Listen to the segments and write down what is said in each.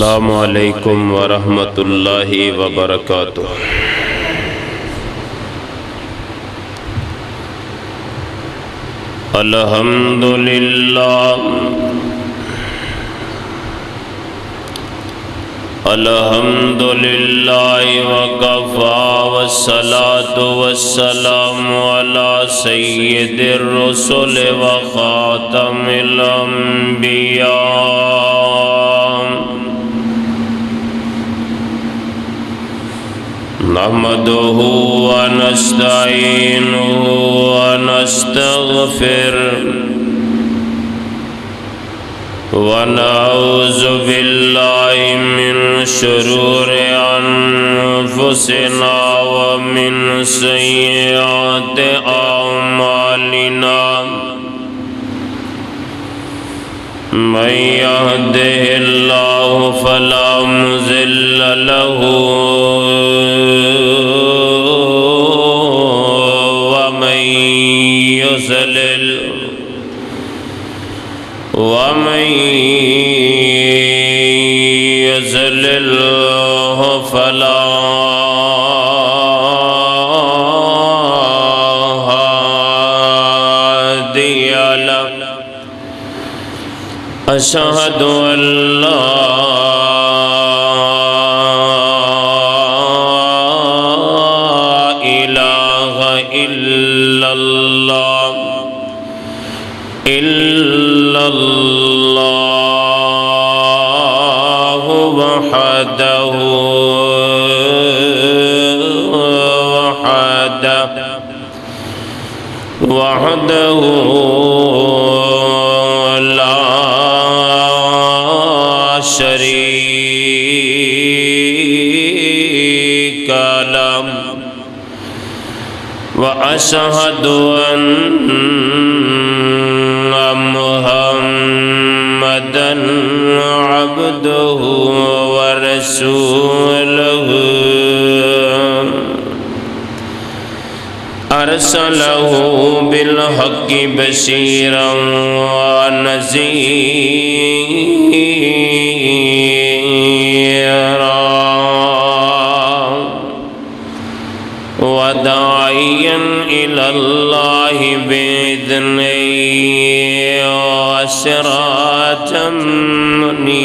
السلام علیکم ورحمۃ اللہ وبرکاتہ۔ الحمدللہ الحمدللہ وکفی والصلاة والسلام علی سید الرسل وخاتم الانبیاء، نحمدہ ونستعینہ ونستغفرہ ونعوذ باللہ من شرور انفسنا ومن سیئات اعمالنا، من یہدہ اللہ فلا مضل له ومن يضلل فلا هادي له، أشهد أن لا إله إلا الله وحده لا شريك له، وأشهد أن محمدًا عبده ورسوله، أرسله بالحق بشيرا ونذيرا وداعيا إلى الله بإذنه وسراجا منيرا۔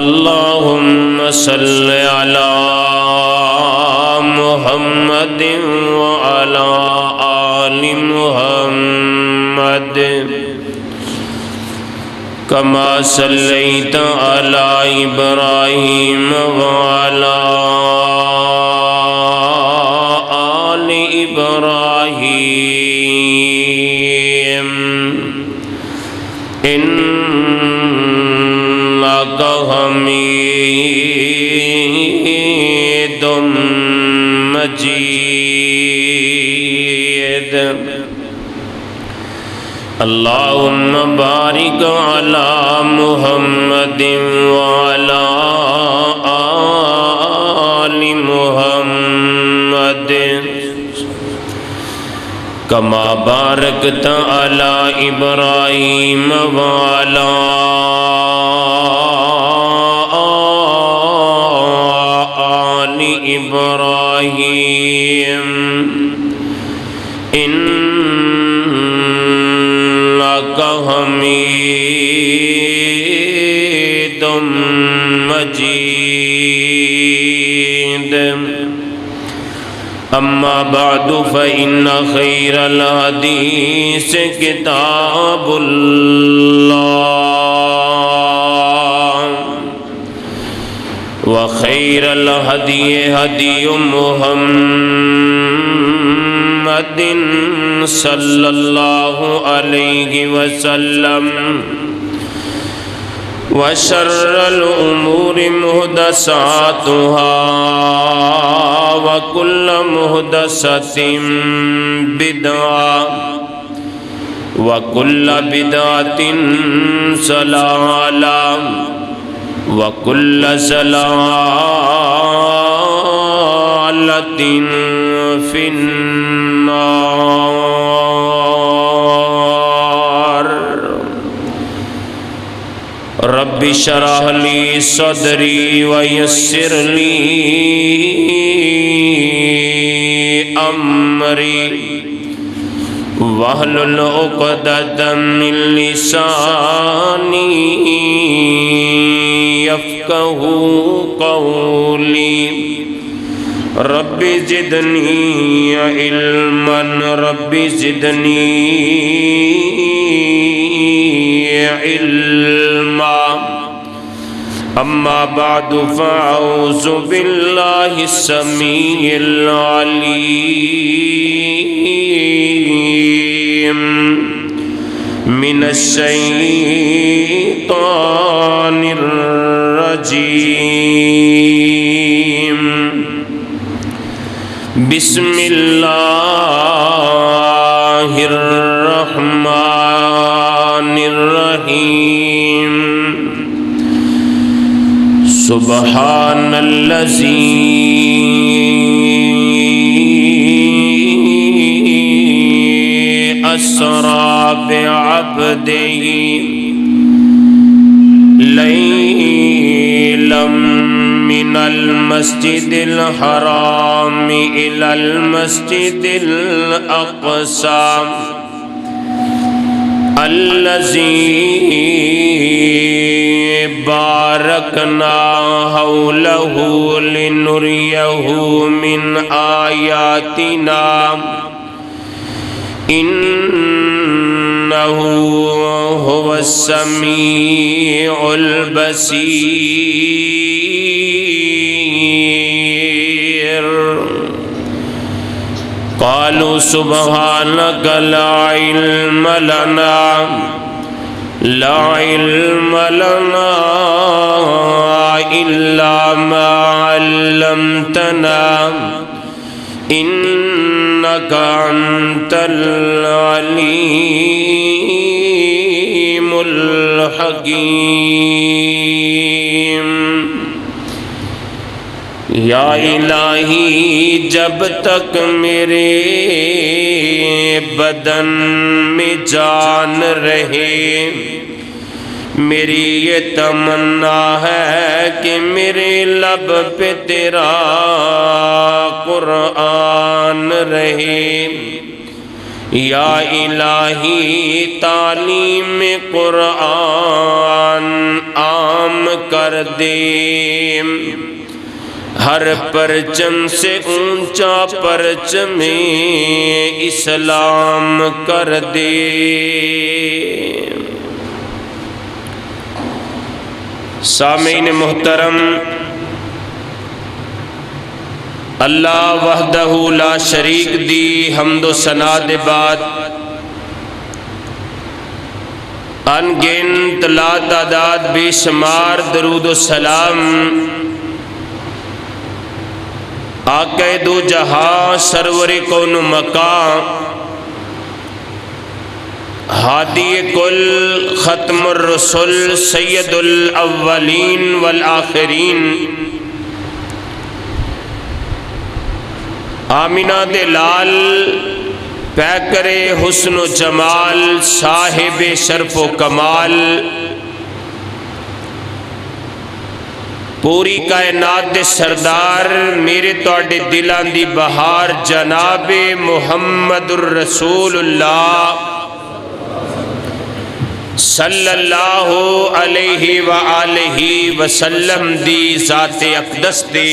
اللهم صل على محمد وعلى آل محمد كما صليت على إبراهيم وعلى آل إبراهيم إنك حميد مجيد۔ اللهم بارك على محمد وعلى آل محمد كما باركت على إبراهيم وعلى آل إبراهيم إنك حميد مجيد۔ أما بعد فإن خير الحديث كتاب الله، وخير الهدي هدي محمد صلى الله عليه وسلم، وشر الأمور محدثاتها، وكل محدثة بدعة، وكل بدعة ضلالة، وكل ضلالة في النار۔ رب اشرح لي صدري ويسر لي أمري واحلل عقدة من لساني يفقهوا قولي رب زدني علما رب زدني علما أما بعد فأعوذ بالله السميع العليم من الشيطان الرجيم بسم الله الرحمن الرحيم سبحان الذي أسرى بعبده ليلا من المسجد الحرام إلى المسجد الأقصى الذي باركنا حوله لنريه من آياتنا إنه هو السميع البصير قالوا سبحانك لا علم لنا إلا ما علمتنا إنك أنت العليم الحكيم یا الہی جب تک میرے بدن میں جان رہے میری یہ تمنا ہے کہ میرے لب پہ تیرا قرآن رہے یا الہی تعلیم قرآن عام کر دے ہر پرچم سے اونچا پرچم اسلام کر دے سامعین محترم اللہ وحدہ لا شریک دی حمد و ثنا دے بعد ان گنت لا تعداد بے شمار درود و سلام آقا دو جہاں سرور کون مکان ہادی کل ختم الرسل سید الاولین والآخرین آمینہ دلال پیکر حسن و جمال صاحب شرف و کمال پوری کائنات دے سردار میرے توڑے دلان دی بہار جناب محمد الرسول اللہ صلی اللہ علیہ وآلہ وسلم دی ذات اقدس دے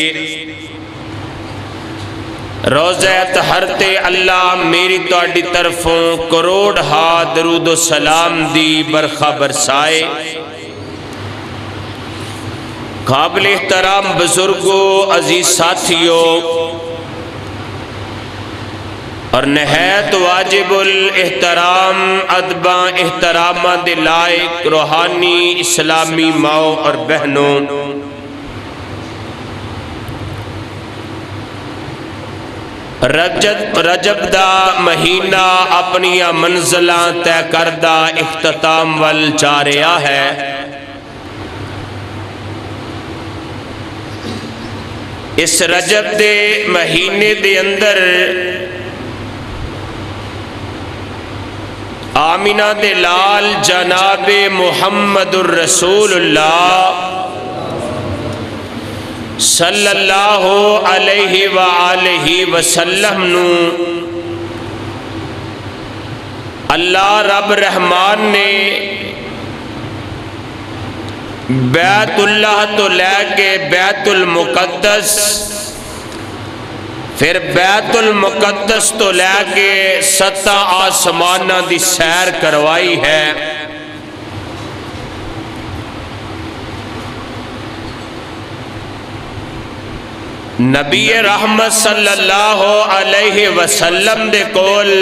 روزہ طہر تے اللہ میری توڑی طرفوں کروڑ ہا درود و سلام دی برخہ برسائے قابل احترام بزرگوں عزیز ساتھیوں اور نہایت واجب الاحترام ادب احترامہ دے لائق روحانی اسلامی ماؤں اور بہنوں رجب دا مہینہ اپنی منزلہ طے کردہ اختتام وال جا رہا ہے اس رجب دے مہینے دے اندر آمینہ دے لال جناب محمد الرسول اللہ صلی اللہ علیہ وآلہ وسلم نو اللہ رب رحمان نے بیت اللہ تو لے کے بیت المقدس، پھر بیت المقدس تو لے کے 7 آسمانہ دی سیر کروائی ہے۔ نبی رحمت صلی اللہ علیہ وسلم دے کول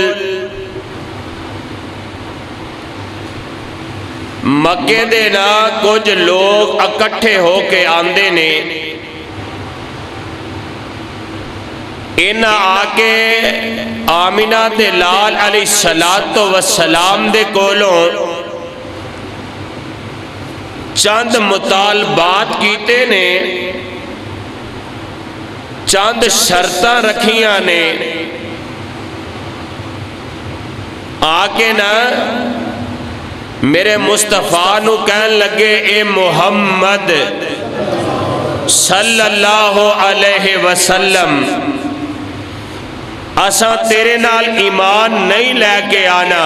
مکے دے نا کچھ لوگ اکٹھے ہو کے آندے نے، انہاں آکے آمینہ دے لال علیہ السلام دے کولوں چند مطالبات کیتے نے، چند شرطاں رکھیاں نے، آکے نا میرے مصطفیٰ نو کہن لگے اے محمد صلی اللہ علیہ وسلم، اساں تیرے نال ایمان نہیں لے کے آنا۔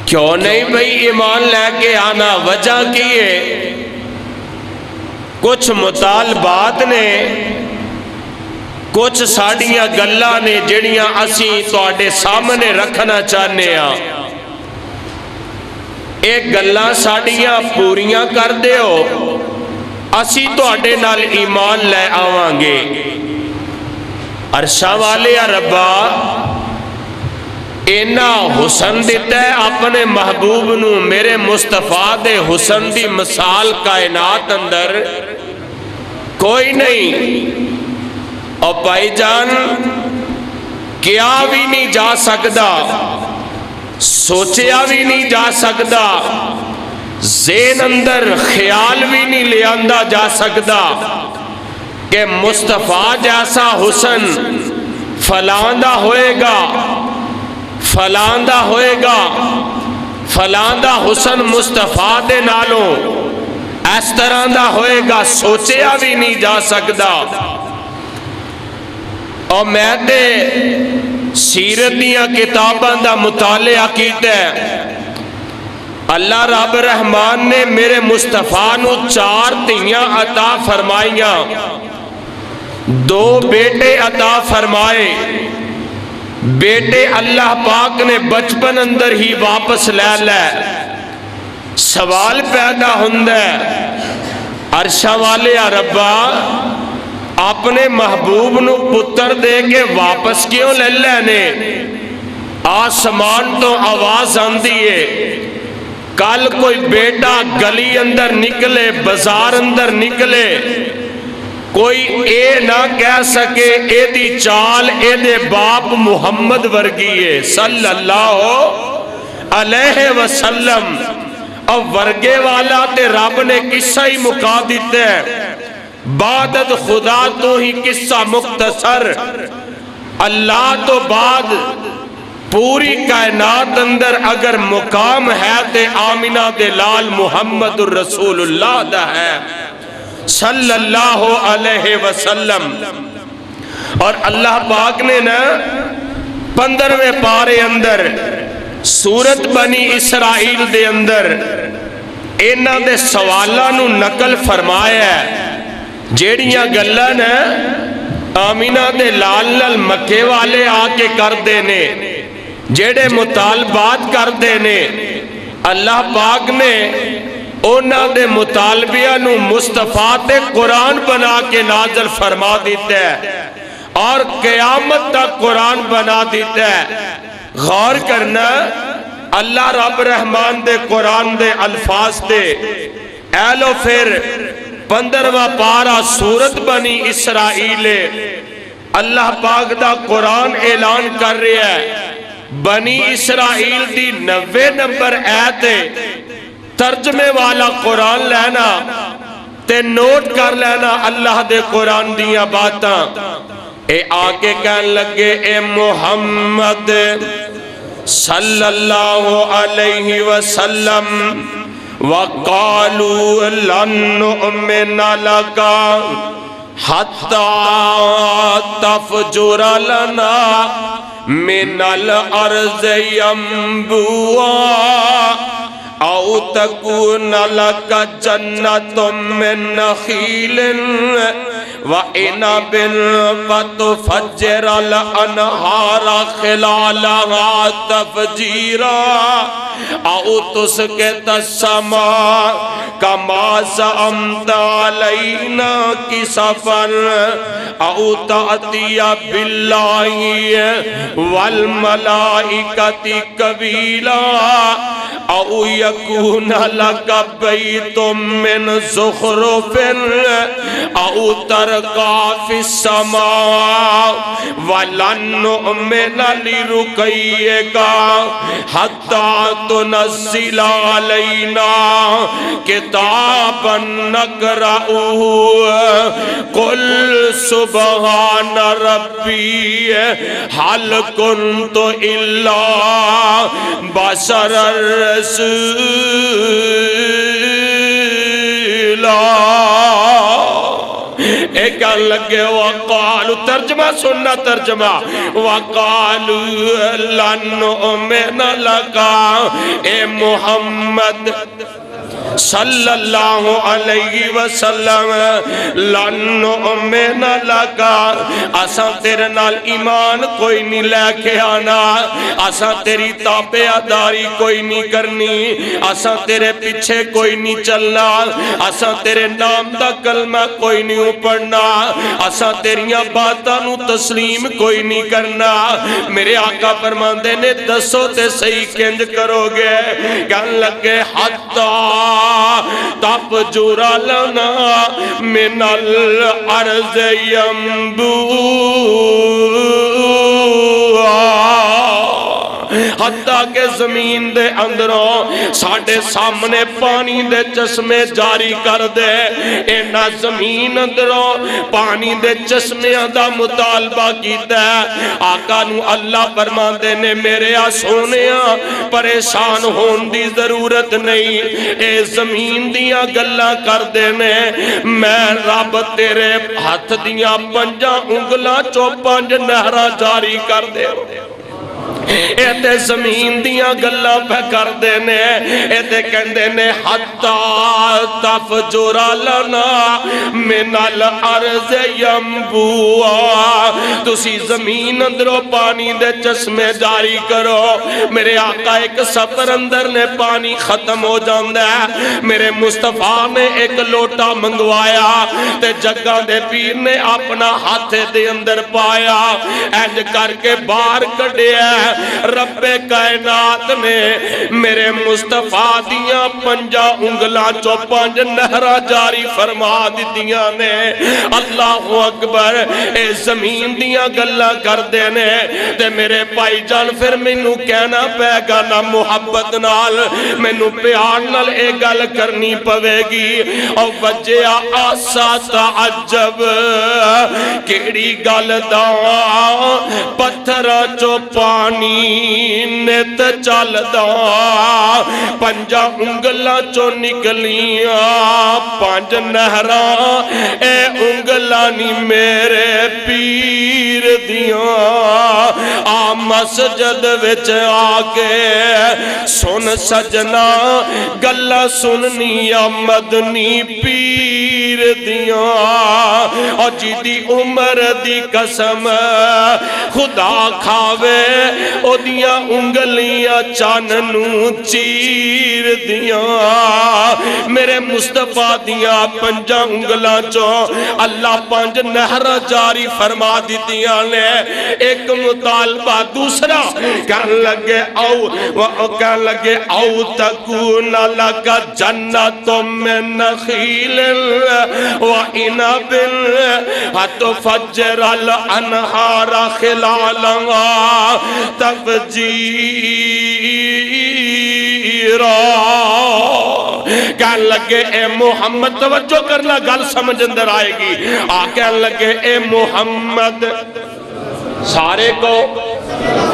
کیوں نہیں بھئی ایمان لے کے آنا؟ وجہ کیے کچھ مطالبات نے، کچھ ساڑیاں گلاں نے جڑیاں اسی تواڈے سامنے رکھنا چاہنے ہاں۔ ایک گلاں ساڑیاں پوریاں کر دیو، اسی تواڈے نال ایمان لے آواں گے۔ عرشاں والے یا ربا اینا حسن دیتا ہے اپنے محبوب نو، میرے مصطفیٰ دے حسن دی مثال کائنات اندر کوئی نہیں۔ اور بھائی جان کیا بھی نہیں جا سکدا، سوچیا بھی نہیں جا سکدا، ذہن اندر خیال بھی نہیں لے آندا جا سکدا کہ مصطفیٰ جیسا حسن فلاں دا ہوئے گا، فلاں دا ہوئے گا، فلاں دا حسن مصطفیٰ دے نالوں اس طرح دا ہوئے گا، سوچیا بھی نہیں جا سکدا۔ اور میں تے سیرت دیاں کتاباں دا مطالعہ کیتا ہے، اللہ رب رحمان نے میرے مصطفیٰ نو 4 دھیاں عطا فرمائیاں، 2 بیٹے عطا فرمائے۔ بیٹے اللہ پاک نے بچپن اندر ہی واپس لے لے۔ سوال پیدا ہوندہ ہے عرشہ والے ربا اپنے محبوب نو پتر دے کے واپس کیوں لے لینے؟ آسمان تو آواز آندی ہے، کل کوئی بیٹا گلی اندر نکلے، بازار اندر نکلے، کوئی اے نہ کہہ سکے اے دی چال اے دے باپ محمد ورگیے صلی اللہ علیہ وسلم۔ اور ورگے والا تے رب نے قصہ ہی مکا دیتے ہیں، بعدد خدا تو ہی قصہ مختصر، اللہ تو بعد پوری کائنات اندر اگر مقام ہے تے آمینہ دے لال محمد الرسول اللہ دا ہے صلی اللہ علیہ وسلم۔ اور اللہ پاک نے نا 15ویں پارے اندر سورت بنی اسرائیل دے اندر انہاں دے سوالاں نو نقل فرمایا ہے، جیڑیاں گلاں نے آمینہ دے لال نال مکے والے آ کے کر دینے، جیڑے مطالبات کر دینے، اللہ پاک نے اونا دے مطالبیاں نو مصطفیٰ تے قرآن بنا کے نازل فرما دیتا ہے اور قیامت تک قرآن بنا دیتا ہے۔ غور کرنا اللہ رب رحمان دے قرآن دے الفاظ دے اے لو پھر 15واں پارہ سورت بنی اسرائیل، اللہ پاک دا قرآن اعلان کر رہا ہے، بنی اسرائیل دی 90 نمبر آیت ترجمے والا قرآن لینا تے نوٹ کر لینا اللہ دے قرآن دیاں باتاں۔ اے آگے کہنے لگے اے محمد صلی اللہ علیہ وسلم وَقَالُوا لَن نُؤْمِنَ لَكَ حَتَّى تَفْجُرَ لَنَا مِنَ الْأَرْضِ يَنبُوعًا أَوْ تَكُونَ لَكَ جَنَّةٌ مِّن نَخِيلٍ وَإِنَبٍ فَتُفَجِّرَ الْأَنْهَارَ خِلَالَهَا تَفْجِيرًا أَوْ تُسْقِطَ السَّمَاءَ كَمَا زَعَمْتَ عَلَيْنَا كِسَفًا أَوْ تَأْتِيَ بِاللَّهِ وَالْمَلَائِكَةِ قَبِيلًا أَوْ يَكُونَ لَكَ بَيْتٌ مِّن زُخْرُفٍ أَوْ تَرْقَىٰ فِي السَّمَاءِ وَلَن نُؤْمِنَ لِرُقِيِّكَ حَتَّىٰ تُنَزِّلَ عَلَيْنَا كِتَابًا نَقْرَؤُهُ قُلْ سُبْحَانَ رَبِّي هَلْ كُنتُ إِلَّا بَشَرًا رَسُولًا۔ ایک لگے وقالو، ترجمہ سننا ترجمہ، وقالو لن نؤمن لک، اے محمد صلی اللہ علیہ وسلم لن نؤمن لک، اساں تیرے نال ایمان کوئی نہیں لے کے آنا، اساں تیری تابعداری کوئی نہیں کرنی، اساں تیرے پیچھے کوئی نہیں چلنا، اساں تیرے نام دا کلمہ کوئی نہیں پڑھنا، اساں تیریاں باتاں نو تسلیم کوئی نہیں کرنا۔ میرے آقا فرماندے نے دسو تے صحیح کنج کرو گے؟ کہنے لگے حتی تفجر لنا من الارض ينبوعا، حتیٰ کہ زمین دے اندروں ساڑھے سامنے پانی دے چشمے جاری کر دے۔ اینا زمین اندروں پانی دے چشمے دا مطالبہ کیتا ہے۔ آقا نو اللہ فرمان دینے میرے سونیا پریشان ہون دی ضرورت نہیں، اے زمین دیا گلہ کر دینے، میں رب تیرے ہاتھ دیا پنجا انگلا چو پنج نہرہ جاری کر دے۔ ایتے زمین دیا گلہ پہ کر دینے، ایتے کہندے نے حتی تفجر لنا من الارض ينبوعا، تسی زمین اندروں پانی دے چشمے جاری کرو۔ میرے آقا ایک سفر اندر نے پانی ختم ہو جاندہ ہے، میرے مصطفیٰ نے ایک لوٹا منگوایا تے جگہ دے پیر نے اپنا ہاتھ دے اندر پایا، اینج کر کے باہر کڑے ہے۔ رب کائنات نے میرے مصطفیٰ دیاں پنجا انگلاں چو پنج نہرہ جاری فرما دیتیاں نے۔ اللہ اکبر، اے زمین دیاں گلہ کر دینے تے میرے پائی جان پھر مینو کہنا پے گا نا محبت نال، مینو پیار نال اے گل کرنی پوے گی۔ اور وجہ آسا تعجب کیڑی گل دا پتھرہ چو پانی نیت چل دا، پنجا انگلہ چو نکلیاں پانچ نہرہ، اے انگلانی میرے پیر دیاں۔ آ مسجد وچ آکے سن سجنا گلہ سننی مدنی پیر دیاں، اور جیدی عمر دی قسم خدا کھاوے او دیاں انگلیاں چاننو چیر دیاں۔ میرے مصطفیٰ دیاں پنجا انگلاں چو اللہ پانچ نہرہ جاری فرما دیتیاں نے۔ ایک مطالبہ دوسرا کہنے لگے او تکون لکا جنت من نخیل وعنب فتفجر الانہار خلالها تفجیرا، کہنے لگے اے محمد، توجہ کرنا گل سمجھ اندر آئے گی، کہنے لگے اے محمد، سارے کو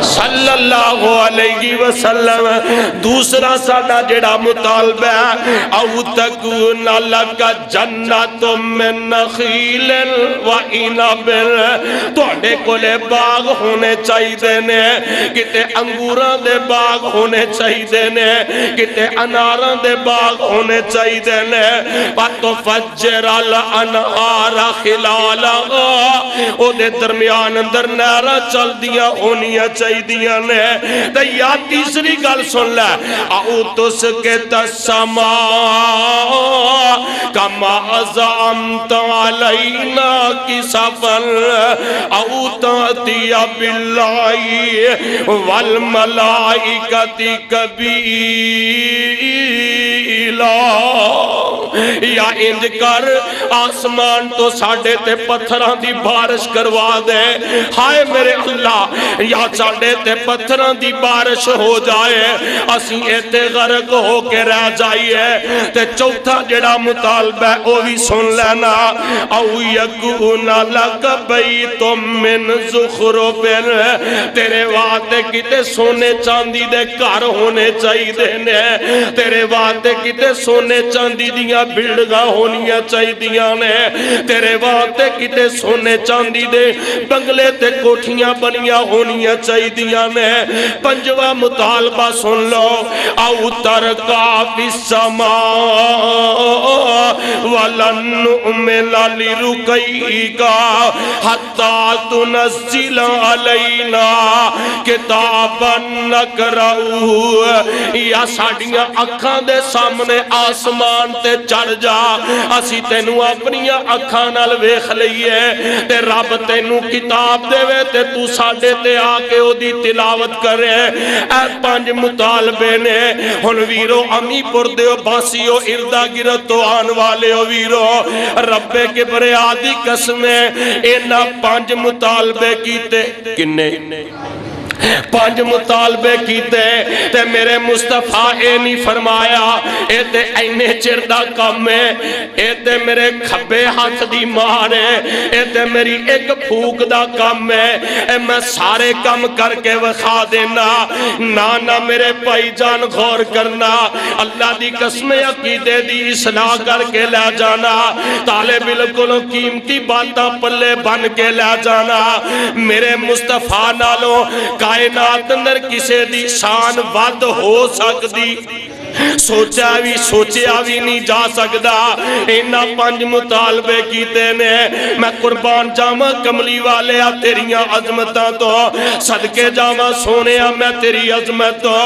صلی اللہ علیہ وسلم، دوسرا سادہ جڑا مطالبہ ہے، او تکون لک جنت من نخیل و عنب، تواڈے کولے باغ ہونے چاہیے نے، کتے انگوراں دے باغ ہونے چاہیے نے، کتے اناراں دے باغ ہونے چاہیے نے، فتفجر الانہار خلالہا، او دے درمیان اندر نہراں چل دیا ہونیاں چاہیے نے۔ تے یا تیسری گل سن لے، او تسقط السماء کما زعمت علینا کسفا او تأتی باللہ والملائکۃ قبیلا، یا انج کر آسمان تو ساڑھے تے پتھراں دی بارش کروا دے، ہائے میرے اللہ، یا ساڑھے تے پتھراں دی بارش ہو جائے، اسی ایتے غرق ہو کے رہ جائیے۔ تے چوتھا جڑا مطالبہ ہے او بھی سن لینا، او یکون لک بیت من زخرف، تیرے واسطے کتے سونے چاندی دے گھر ہونے چاہیے نے، تیرے واسطے کتے سونے چاندی دیاں بلڈنگاں ہونیاں چاہیے نے، تیرے واسطے کتے سونے چاندی دے بنگلے تے کوٹھیاں بنیاں ہونیاں چاہیے نے۔ پنجواں مطالبہ سن لو، او ترقا فی السماء ولن نؤمن لرقیک حتی تنزل علینا کتابا نقرؤہ، یا ساڑیاں اکھاں دے سامنے آسمان تے چڑھ جا، اسی تینوں اپنیاں اکھاں نال ویکھ لئیے، تے رب تینوں کتاب دے وے تے تو ساڑھے تے آکے او دی تلاوت کرے۔ اے پانچ مطالبے نے، ہن ویرو امی پردیو باسیو اردہ گرتو آن والے ہو ویرو، رب کبریا دی قسمیں اینا پانچ مطالبے کیتے، کنے پانچ مطالبے کیتے، تے میرے مصطفیٰ اے نہیں فرمایا اے تے اینے چردہ کم ہے، اے تے میرے کھبے ہاتھ دی مارے، اے تے میری ایک پھوک دا کم ہے، اے میں سارے کم کر کے وخا دینا، نانا میرے پائی جان غور کرنا، اللہ دی قسم عقیدے دی اصلاح کر کے لے جانا، تالے بالکل قیمتی باتاں پلے بن کے لے جانا، میرے مصطفیٰ نالوں کائنات اندر کسے دی شان ود ہو سکتی، سوچا بھی نہیں جا سکتا۔ اینا پانچ مطالبے کیتے نے، میں قربان جاما کملی والے تیریاں عظمتاں تو، صدقے جاما سونیا میں تیری عظمت تو،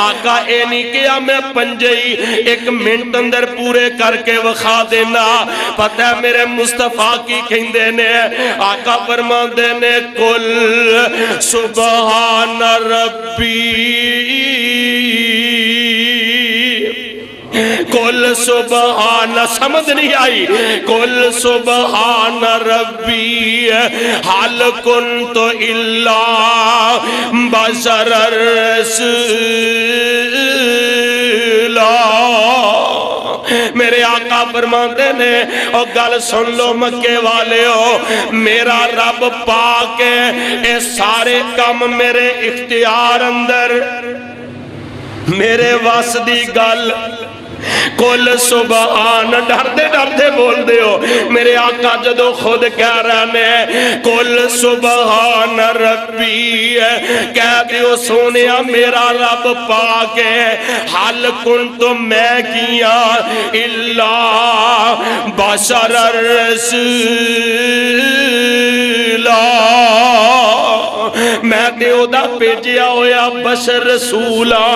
آقا اے نہیں کیا میں پنجئی ایک منٹ اندر پورے کر کے وخا دینا، پتہ ہے میرے مصطفیٰ کی کہندے نے، آقا فرمان دینے کل سبحان ربی، کل سبحان، سمجھ نہیں آئی، کل سبحان ربی حال کنت الا بشر رسولا، میرے آقا فرماتے نے، اور گل سن لو مکے والے ہو، میرا رب پاک ہے، اے سارے کم میرے اختیار اندر، میرے واسدی گل کل سبحان، ڈردے ڈردے بول دے ہو، میرے آقا جدو خود کہہ رہے ہیں کل سبحان ربی، کہہ دیو سونیا میرا رب پاک ہے، حال کنت میں کیا اللہ بشر رسولا، میں دیو دا پیجیا ہویا بشر رسولا،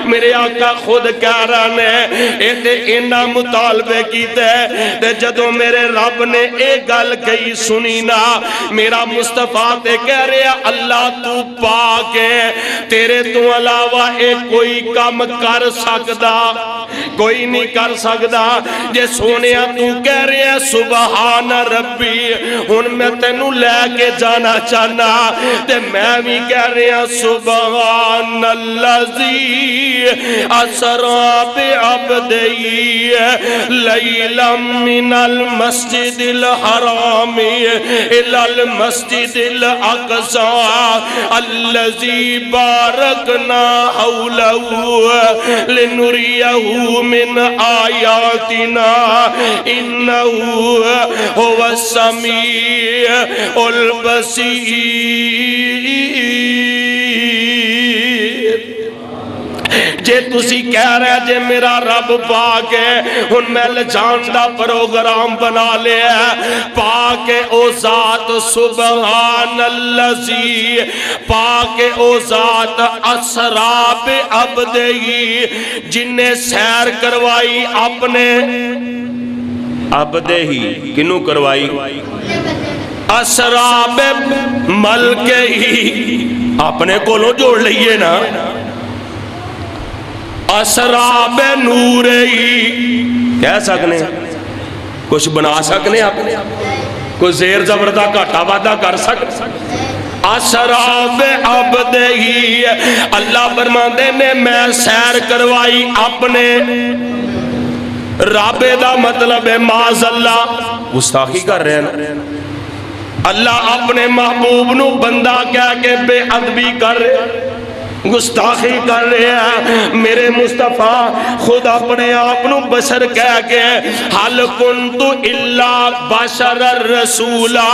میرے آقا خود کہہ رہے ہیں ایتے اینا مطالبے کیتے، تے جدو میرے رب نے ایک گل کہی سنی نا، میرا مصطفیٰ تے کہہ رہے اللہ تو پاک ہے، تیرے تو علاوہ ایک کوئی کام کر سکتا کوئی نہیں کر سکدا جے سونیا تو کہہ رہے ہیں سبحان ربی ہن میں تینوں لے کے جانا چاہنا تے میں بھی کہہ رہے ہیں سبحان الذی اسرا بعبدی لیلا من المسجد الحرام الى المسجد الاقصى الذي باركنا حوله لنريه من آياتنا إنه هو السميع البصير جے تسی کہہ رہے جے میرا رب پاک ہے ہن میں لجان دا پروگرام بنا لیا پاک او ذات سبحان اللذی پاک او ذات اسرا بعبدہی جن نے سیر کروائی اپنے عبدہی کنوں کروائی اسرا بملکہی اپنے کولوں جوڑ لئیے نا اسرا بنور ہی کہہ سکنے کچھ بنا سکنے اپنے کوئی زیر زبردہ گھاٹا وعدہ کر سکنے اسرا بعبدہی اللہ فرماندے نے میں سیر کروائی اپنے رابے دا مطلب ہے معاذ اللہ گستاخی کر رہے ہیں اللہ اپنے محبوب نو بندہ کہہ کے بے ادبی کر رہے ہیں گستاخی کر رہے ہیں میرے مصطفیٰ خود اپنے آپنو بشر کہہ کے حل کنتو الا بشر الرسولہ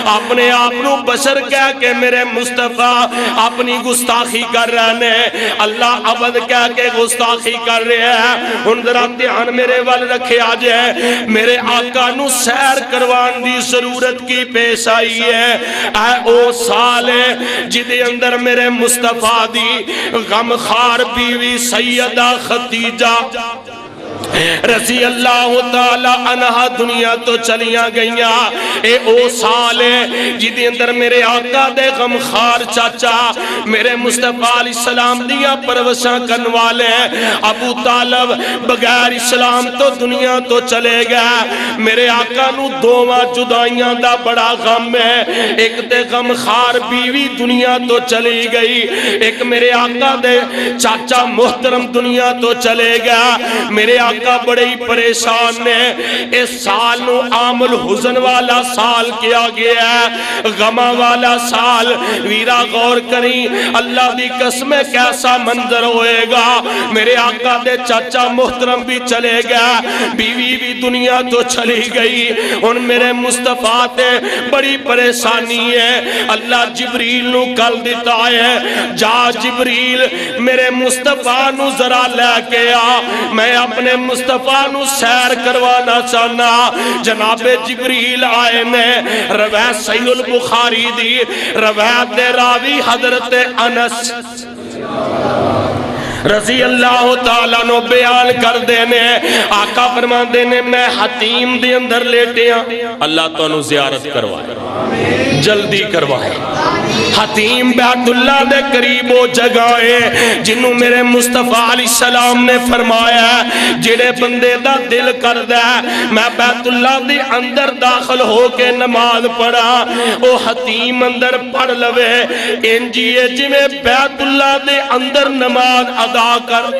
اپنے آپنو بشر کہہ کے میرے مصطفیٰ اپنی گستاخی کر رہے ہیں اللہ عبد کہہ کے گستاخی کر رہے ہیں ان ذرا دھیان میرے وال رکھے آجے میرے آقا نو سیر کروان دی ضرورت کی پیش آئی ہے اے او سال جدے اندر میرے مصطفیٰ دی غمخار بیوی سیدہ خدیجہ رضی اللہ تعالی عنہ دنیا تو چلیاں گئیاں اے او سال جدی اندر میرے آقا دے غمخار چاچا میرے مصطفیٰ علیہ السلام دیا پروشاں کنوالے ابو طالب بغیر اسلام تو دنیا تو چلے گیا میرے آقا نو دوواں جدائیاں دا بڑا غم ہے ایک دے غمخار بیوی دنیا تو چلی گئی ایک میرے آقا دے چاچا محترم دنیا تو چلے گیا میرے آقا بڑے ہی پریشان نے اس سال نو عام الحزن والا سال کیا گیا ہے غمہ والا سال ویرا غور کریں اللہ دی قسم کیسا منظر ہوئے گا میرے آقا دے چاچا محترم بھی چلے گیا بیوی بھی دنیا تو چلی گئی ان میرے مصطفیٰ تے بڑی پریشانی ہے اللہ جبریل نو کل دیتا ہے جا جبریل میرے مصطفیٰ نو ذرا لے کے آ میں اپنے مصطفیٰ نو سیر کروانا چاہنا جناب جبریل آئے نے روایت صحیح البخاری دی روایت راوی حضرت انس رضی اللہ تعالیٰ نو بیان کر دینے آقا فرمان دینے میں حتیم دی اندر لیٹے ہیں اللہ تو انو زیارت کروائے جلدی کروائے حتیم بیت اللہ دے قریب و جگائے جنہوں میرے مصطفیٰ علیہ السلام نے فرمایا جڑے بندے دا دل کر دے میں بیت اللہ دے اندر داخل ہو کے نماز پڑھا او حتیم اندر پڑھ لوے انجیے جمیں بیت اللہ دے اندر نماز ادا کر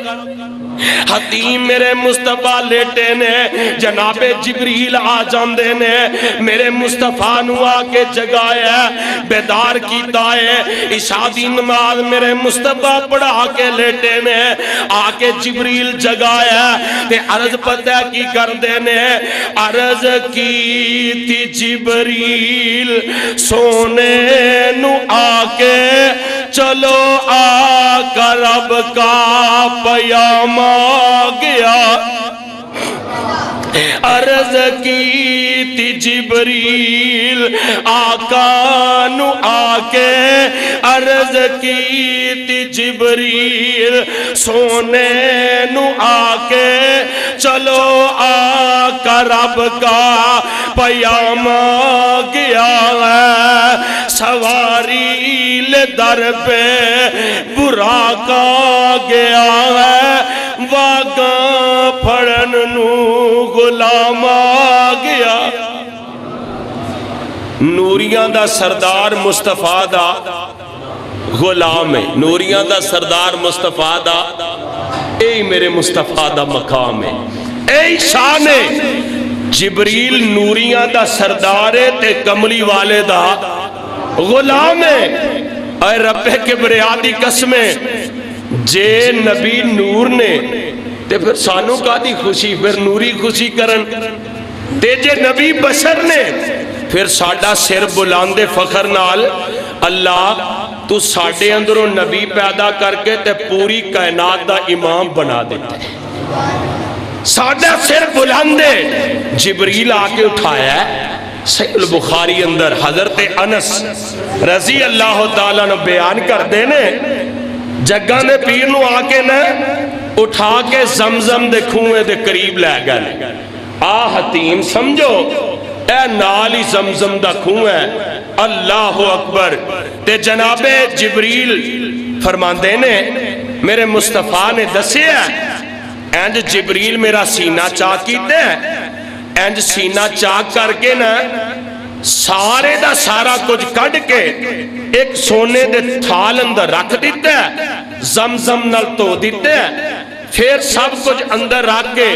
حتیم میرے مصطفیٰ لیٹے نے جناب جبریل آ جاندے نے میرے مصطفیٰ نو آ کے جگایا بیدار کیتا ہے عشاء دی نماز میرے مصطفیٰ پڑھا کے لیٹے نے آ کے جبریل جگایا تے عرض پتہ کی کر دینے عرض کی تی جبریل سونے نو آ کے چلو آ کر رب کا پیام گیا عرض کی تی جبریل آقا نو آکے عرض کی تی جبریل سونے نو آکے چلو آقا رب کا پیام گیا ہے سواری لے در پہ برا کا گیا ہے واگان غلام آ گیا. نوریاں دا سردار مصطفیٰ دا غلام ہے. نوریاں دا سردار مصطفیٰ دا اے میرے مصطفیٰ دا مقام ہے. اے شان ہے. جبریل نوریاں دا سردار ہے تے کملی والے دا غلام ہے. اے رب کبریا دی قسمیں جے نبی نور نے تے پھر سانو کا دی خوشی, پھر نوری خوشی کرن. تے جے نبی بشر نے پھر ساڈا سر بلاندے فخر نال اللہ تو ساڈے اندروں نبی پیدا کر کے تے پوری کائنات دا امام بنا دیتا ہے. ساڈا سر بلاندے جبریل آ کے اٹھایا ہے. صحیح البخاری اندر حضرت انس رضی اللہ تعالیٰ نے بیان کر دینے جگہ نے پیر نو آ کے نہ اٹھا کے زمزم دے کھوئے دے قریب لے گئے. آ حتیم سمجھو اے نالی زمزم دا کھوئے. اللہ اکبر. تے جناب جبریل فرماندے نے میرے مصطفیٰ نے دسے ہے اینج جبریل میرا سینہ چاک کیتے ہیں. اینج سینہ چاک کر کے نا سارے دا سارا کچھ کڑ کے ایک سونے دے تھال اندر رکھ دیتے ہیں, زمزم نل تو دیتے ہیں, پھر سب کچھ اندر رکھ کے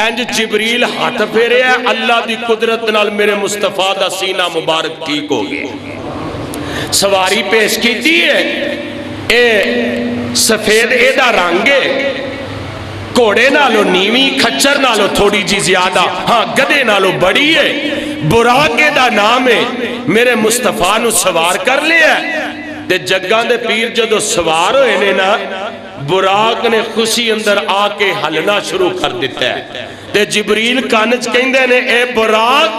اینج جبریل ہاتھ پھیرے ہے. اللہ دی قدرت نال میرے مصطفیٰ دا سینہ مبارک ٹھیک ہو گئے. سواری پیش کیتی ہے. اے سفید اے دا رنگے کوڑے نالو نیوی, کھچر نالو تھوڑی جی زیادہ, ہاں گدے نالو بڑی ہے. براق دا نام ہے. میرے مصطفیٰ نو سوار کر لیا تے جگہ دے پیر جدو سوار ہوئے نے نا براق نے خوشی اندر آ کے ہلنا شروع کر دیتا ہے. تے جبریل کانچ کہندے نے اے براق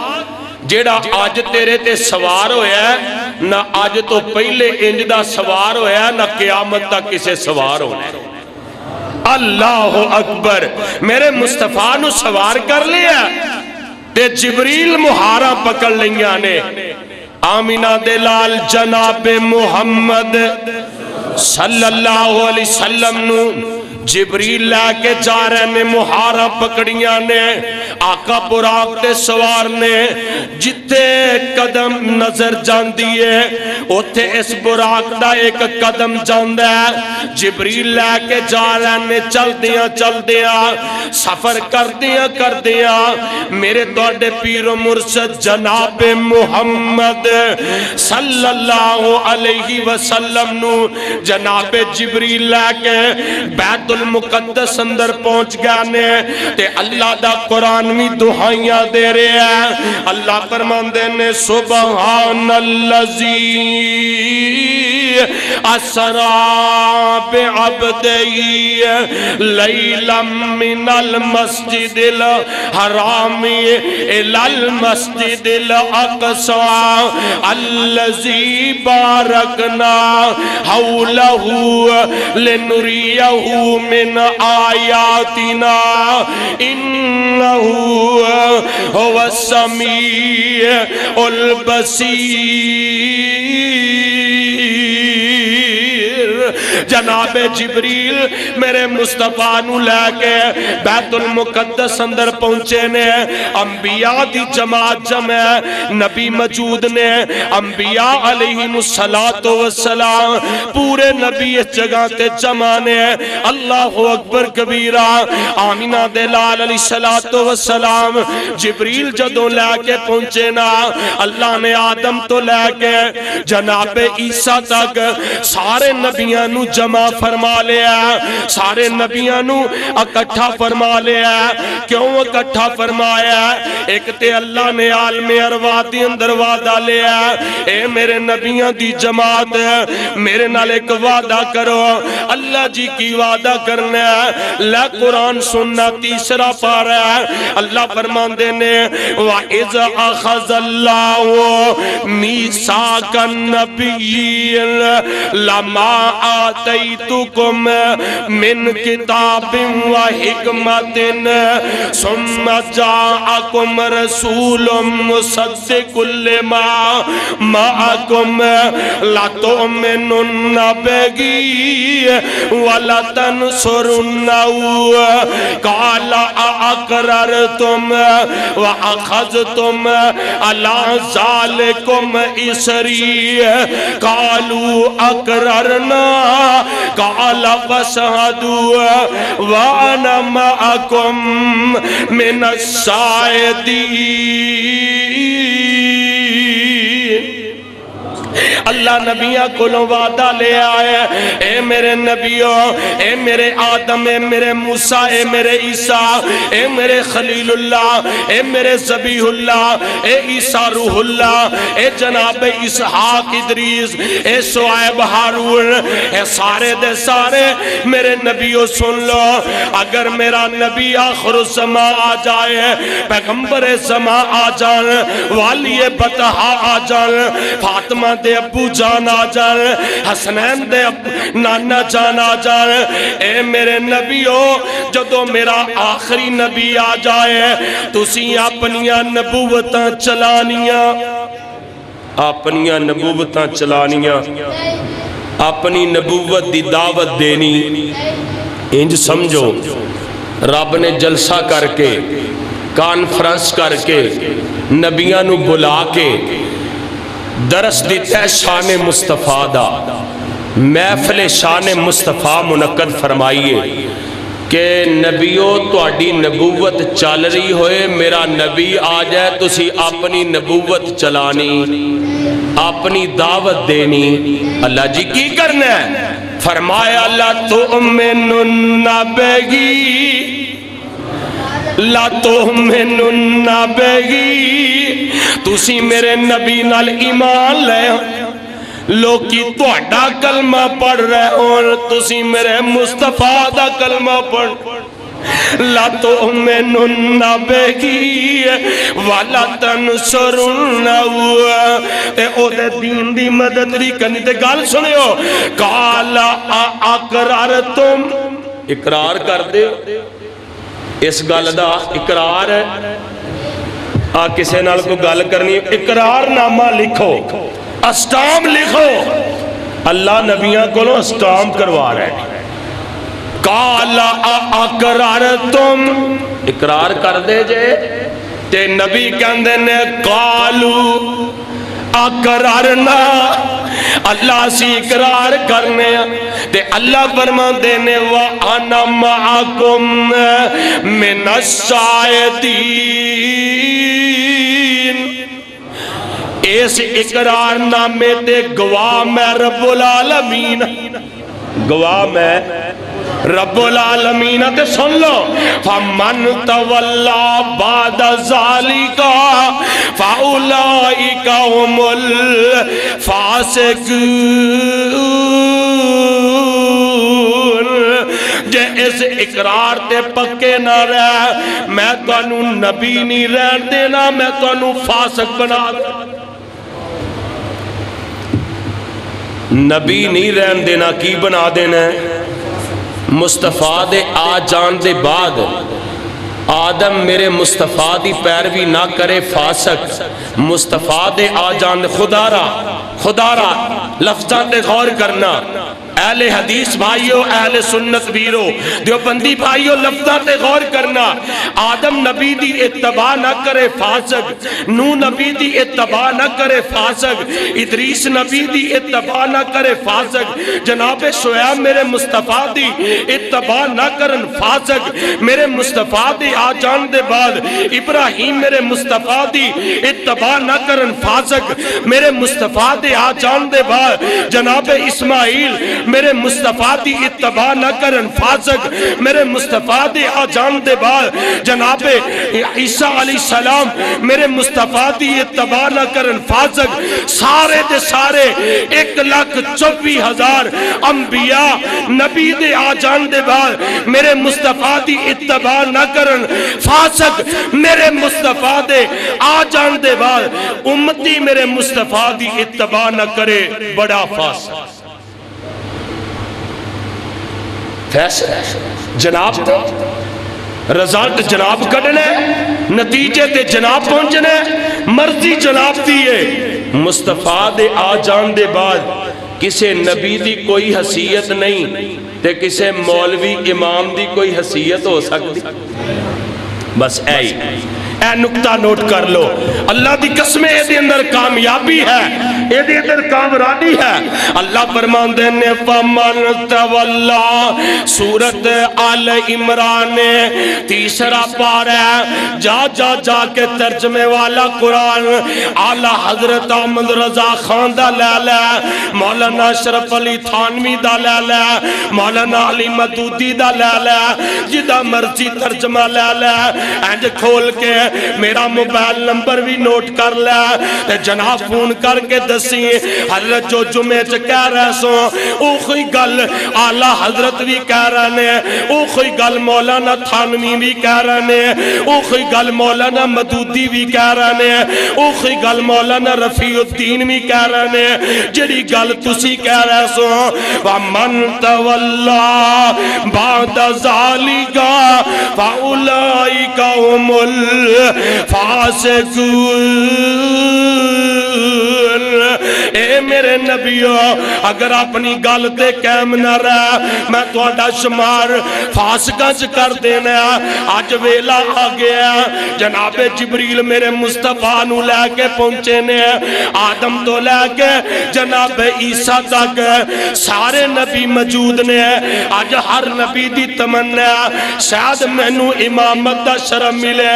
جیڑا آج تیرے تے سوار ہویا ہے نہ آج تو پہلے انج دا سوار ہویا ہے نہ قیامت تک کسے سوار ہونا ہے. اللہ اکبر. میرے مصطفیٰ نو سوار کر لیا تے جبریل مہارا پکڑ لنگیا نے. آمینہ دلال جناب محمد صلی اللہ علیہ وسلم نو جبریل لے کے جا رہے نے مہارا پکڑیاں نے. آقا براق تے سوار نے جتے قدم نظر جان دیئے اوتھے اس براق دا ایک قدم جان دے. جبریل لے کے جا رہے نے چل دیاں سفر کر دیاں میرے دوڑے پیر و مرشد جناب محمد صلی اللہ علیہ وسلم نو جناب جبریل لے کے بیت المقدس اندر پہنچ گیا نے تے اللہ دا قرآن میں دعائیاں دے رہے ہیں. اللہ فرمان دینے سبحان اللذی اسرا بعبدی لیلا من المسجد الحرام الى المسجد الاقصى الذي باركنا حوله لنريه من آياتنا إنه هو السميع البصير. جناب جبریل میرے مصطفیٰ نو لے کے بیت المقدس اندر پہنچے نے. انبیاء دی جماعت جمع نبی موجود نے. انبیاء علیہ السلام پورے نبی اس جگہ تے جمع نے. اللہ اکبر کبیرہ. آمینہ دلال علیہ السلام جبریل جدوں لے کے پہنچے نا اللہ نے آدم تو لے کے جناب عیسیٰ تک سارے نبیاں نو جمع فرما لیا. سارے نبیاں نو اکٹھا فرما لیا. کیوں اکٹھا فرمایا؟ ایک تے اللہ نے عالم ارواح دی اندر وعدہ لیا اے میرے نبیاں دی جماعت میرے نال ایک وعدہ کرو. اللہ جی کی وعدہ کرنا ہے لے قرآن سننا تیسرا پارا ہے. اللہ فرمان دینے وَإِذْ أَخَذَ اللَّهُ مِيثَاقَ النَّبِيِّينَ لَمَا آتَيْتُكُم آتیتکم من کتاب و حکمت ثم جاءکم رسول مصدق لما معکم لتؤمنن بہی وَلَتَنْصُرُنَّهُ قَالَ أَأَقْرَرْتُمْ وَأَخَذْتُمْ عَلَى ذَلِكُمْ إِصْرِي قَالُوا أَقْرَرْنَا قَالَ فَاشْهَدُوا وَأَنَا مَعَكُمْ مِنَ الشَّاهِدِينَ۔ اللہ نبیاں کو وعدہ لے آئے، اے میرے نبیوں، اے میرے آدم، اے میرے موسیٰ، اے میرے عیسیٰ، اے میرے خلیل اللہ، اے میرے ذبیح اللہ، اے عیسیٰ روح اللہ، اے جناب اسحاق ادریس، اے شعیب ہارون، اے سارے دے سارے میرے نبیوں سن لو، اگر میرا نبی آخر الزمان آ جائے، پیغمبر زمان آ جان، والی بطحا آ جان، فاطمہ دے ابو جان آ جان، حسنین دے نانا جان آ جان، اے میرے نبیو جدو میرا آخری نبی آ جائے تسی اپنیاں نبوتاں چلانیاں، اپنیاں نبوتاں چلانیاں، اپنی نبوت دی دعوت دینی، انج سمجھو رب نے جلسہ کر کے کانفرنس کر کے نبیاں نو بلا کے درس دیتا ہے شان مصطفیٰ دا، محفل شان مصطفیٰ منعقد فرمائیے کہ نبیوں تہاڈی نبوت چل رہی ہوئے، میرا نبی آ جائے تسی اپنی نبوت چلانی، اپنی دعوت دینی۔ اللہ جی کی کرنا ہے؟ فرمایا لَتُؤْمِنُنَّ بِهِ لَتُؤْمِنُنَّ بِهِ، تسی میرے نبی نال ایمان لے، لوکی تہاڈا کلمہ پڑھ رہے اور تسی میرے مصطفیٰ دا کلمہ پڑھ، لَتُؤْمِنُنَّ بِهِ وَلَتَنْصُرُنَّهُ، تے او دے دین دی مدد دی کرنی، تے گال سنیو، قَالَ أَأَقْرَرْتُمْ، اقرار کر دے، اس گل دا اقرار ہے، کسے نال کو گل کرنی، اقرار نامہ لکھو، اسٹام لکھو، اللہ نبیاں کو لو اسٹام کروا رہے ہیں۔ قَالَ أَأَقْرَرْتُمْ، اقرار کر دے جے، تے نبی کہندے نے قَالُوا اقرارنا، اللہ سی اقرار کرنے، تے اللہ فرما دینے وَأَنَا مَعَكُمْ مِنَ الشَّاهِدِينَ، اس اقرار نامے تے گواہ میں رب العالمین، گواہ میں رب العالمین، تے سن لو فَمَنْ تَوَلَّا بَعْدَ ذَلِكَ فَأُولَئِكَ هُمُ الْفَاسِقُونَ، جے اس اقرار تے پکے نہ رہ، میں تو انہوں نبی نہیں رہن دینا، میں تو انہوں فاسق بنا دے، نبی نہیں رہن دینا، کی بنا دینا ہے؟ مصطفیٰ دے آ جان دے بعد آدم میرے مصطفیٰ دی پیروی نہ کرے فاسق، مصطفیٰ دے آ جان دے خدا را لفظاں تے غور کرنا، اہل حدیث بھائیو، اہل سنت ویرو، دیوبندی بھائیو، لفظاں تے غور کرنا، آدم نبی دی اتباع نہ کرے فاسق، نو نبی دی اتباع نہ کرے فاسق، ادریس نبی دی اتباع نہ کرے فاسق، جناب شعیب میرے مصطفیٰ دی اتباع نہ کرن فاسق، میرے مصطفیٰ دی آ جان دے بعد ابراہیم میرے مصطفیٰ دی اتباع نہ کرن فاسق، میرے مصطفیٰ دی آ جان دے بعد جناب اسماعیل میرے مصطفیٰ دی اتباع نہ کرن فاسق، میرے مصطفیٰ دی آ جان دے بعد جناب عیسیٰ علیہ السلام میرے مصطفیٰ دی اتباع نہ کرن فاسق، سارے دے سارے 1,24,000 انبیاء نبی دے آ جان دے بعد میرے مصطفیٰ دی اتباع نہ کرن فاسق، میرے مصطفیٰ دے آ جان دے بعد امتی میرے مصطفیٰ دی اتباع نہ کرے بڑا فاسق۔ فیصلہ جناب تے رزلٹ جناب کڈنے نتیجے تے جناب پہنچنے مرضی جناب دیئے مصطفیٰ دے آ جان دے بعد کسے نبی دی کوئی حیثیت نہیں تے کسے مولوی امام دی کوئی حیثیت ہو سکتی بس اے نکتہ نوٹ کر لو اللہ دی قسمیں اے دے اندر کامیابی ہے اے دے اندر کامرانی ہے اللہ فرمان دینے فَمَنْ تَوَلَّا سورت آل عمران تیسرا پارہ جا کے ترجمے والا قرآن اعلیٰ حضرت احمد رضا خان دا لے لے مولانا اشرف علی تھانوی دا لے لے مولانا علی مدودی دا لے لے جدہ مرضی ترجمہ لے لے اینج کھول کے میرا موبائل نمبر بھی نوٹ کر لے جناب فون کر کے دسی حضرت جو جمعے کہہ رہے سو اوخی گل اعلیٰ حضرت بھی کہہ رہے ہیں اوخی گل مولانا تھانوی بھی کہہ رہے ہیں اوخی گل مولانا مدودی بھی کہہ رہے ہیں اوخی گل مولانا رفیع الدین بھی کہہ رہے ہیں جڑی گل تسی کہہ رہے سو وَمَنْ تَوَلَّا بَعْدَ ذَلِكَ فَأُولَئِكَ هُمُ فاسقون اے میرے نبیو اگر اپنی گل تے قائم نہ رہا میں تہاڈا شمار فاسقاں چ کر دینا اج ویلا آ گیا جناب جبریل میرے مصطفیٰ نو لے کے پہنچے نے آدم تو لے کے جناب عیسیٰ تک سارے نبی موجود نے اج ہر نبی دی تمنا شاید مینوں امامت دا شرف ملے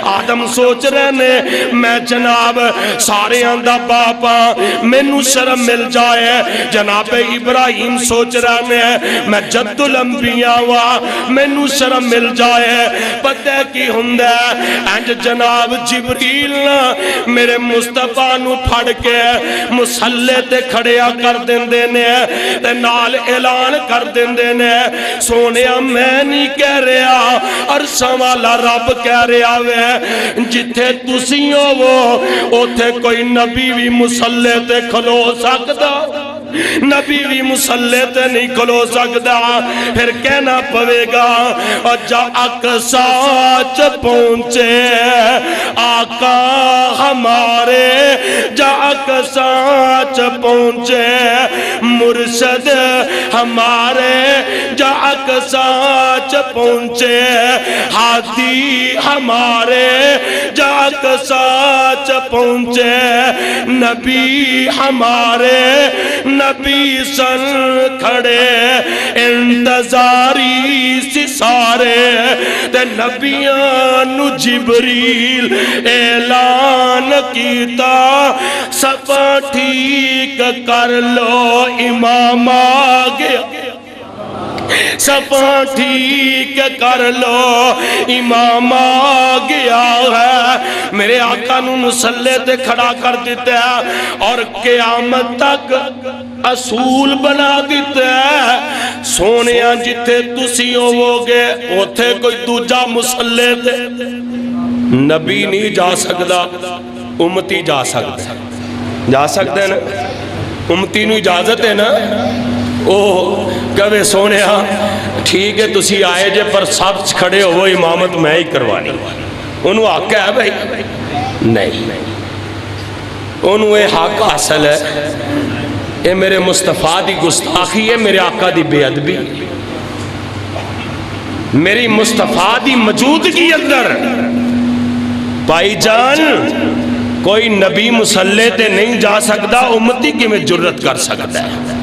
آدم سوچ رہے نے میں جناب سارے آندہ باپا مینوں شرم مل جائے جناب ابراہیم سوچ رہے نے میں جد الانبیاء ہوا مینوں شرم مل جائے پتہ کی ہندے انج جناب جبریل میرے مصطفیٰ نو پھڑ کے مسلح تے کھڑیا کر دیندے نے تے نال اعلان کر دیندے نے سونیا میں نہیں کہہ رہا عرشاں والا رب کہہ رہا وے جتھے تسیوں وہ اوتھے کوئی نبی بھی مسلح تے کھلو سکتا نبی بھی مسلح تے نہیں کھلو سکتا پھر کہنا پوے گا اور جا اقصاچ پہنچے آقا ہمارے جا اقصاچ پہنچے مرشد ہمارے جا اقصاچ پہنچے ہادی ہمارے جا اقصاچ پہنچے نبی ہمارے نبی سن کھڑے انتظاری سی سارے تے نبیان جبریل اعلان کیتا سب ٹھیک کر لو امام آگیا سفا ٹھیک کر لو امام آگیا ہے میرے آقا نو مسلح تے کھڑا کر دیتے ہیں اور قیامت تک اصول بنا دیتے ہیں سونیاں جتے تسی ہوگے اوتھے کوئی دوجہ مسلح تے نبی نہیں جا سکتا امتی جا سکتا جا سکتے ہیں نا امتی نو اجازت ہے نا اوہ کبھے سونے ٹھیک ہے تسی آئے جے پر سب کھڑے ہو وہ امامت میں ہی کروانی انہوں حق ہے بھائی نہیں انہوں یہ حق حاصل ہے یہ میرے مصطفیٰ دی گستاخی ہے میرے آقا دی بے ادبی میری مصطفیٰ دی موجودگی اندر بھائی جان کوئی نبی مسلح تے نہیں جا سکتا امتی کی میں جرت کر سکتا ہے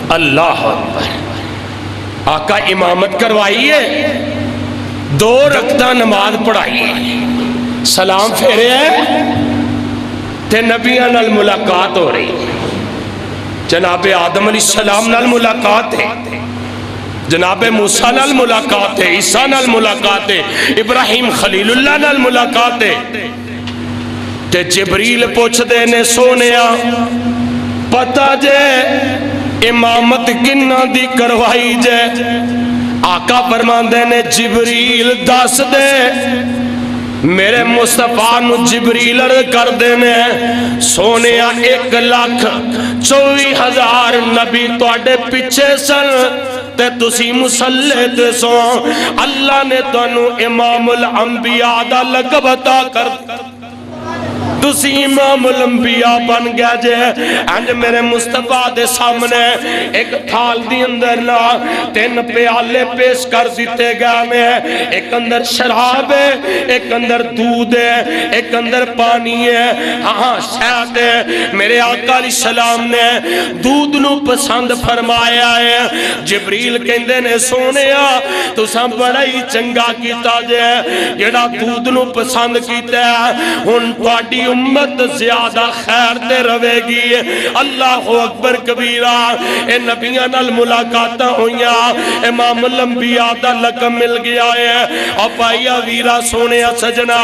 اللہ اکبر آقا امامت کروائیے 2 رکعتاں نماز پڑھائیے سلام پھیرے ہیں تے نبیاں نال ملاقات ہو رہی جناب آدم علیہ السلام نال ملاقات ہے جناب موسیٰ نال ملاقات ہے عیسیٰ نال ملاقات ہے ابراہیم خلیل اللہ نال ملاقات ہے تے جبریل پوچھ دینے سونیا پتہ جے امامت کنہ دی کروائی جے آقا فرمان دینے جبریل دس دے میرے مصطفیٰ نو جبریل عرض کر دینے سونیا 1,24,000 نبی تو آڈے پیچھے سن تے تسی مسلح تے سو اللہ نے تانوں امام الانبیاء دا لقب عطا کر تسی امام الانبیاء بن گیا جے انج میرے مصطفیٰ دے سامنے ایک تھال دی اندر نا 3 پیالے پیش کر دیتے گئے میں ایک اندر شراب ہے ایک اندر دودھ ہے ایک اندر پانی ہے ہاں شاید ہے میرے آقا علیہ السلام نے دودھ نو پسند فرمایا ہے جبریل کہندے نے سونیا تو سب بڑا ہی چنگا کیتا جے جڑا دودھ نو پسند کیتا ہے ہن تواڈی امت زیادہ خیر دے روے گی اللہ اکبر کبیرہ اے نبیاں نال ملاقاتاں ہوئیاں امام الانبیاء دا لقب مل گیا ہے اور پائیا ویرا سونے سجنا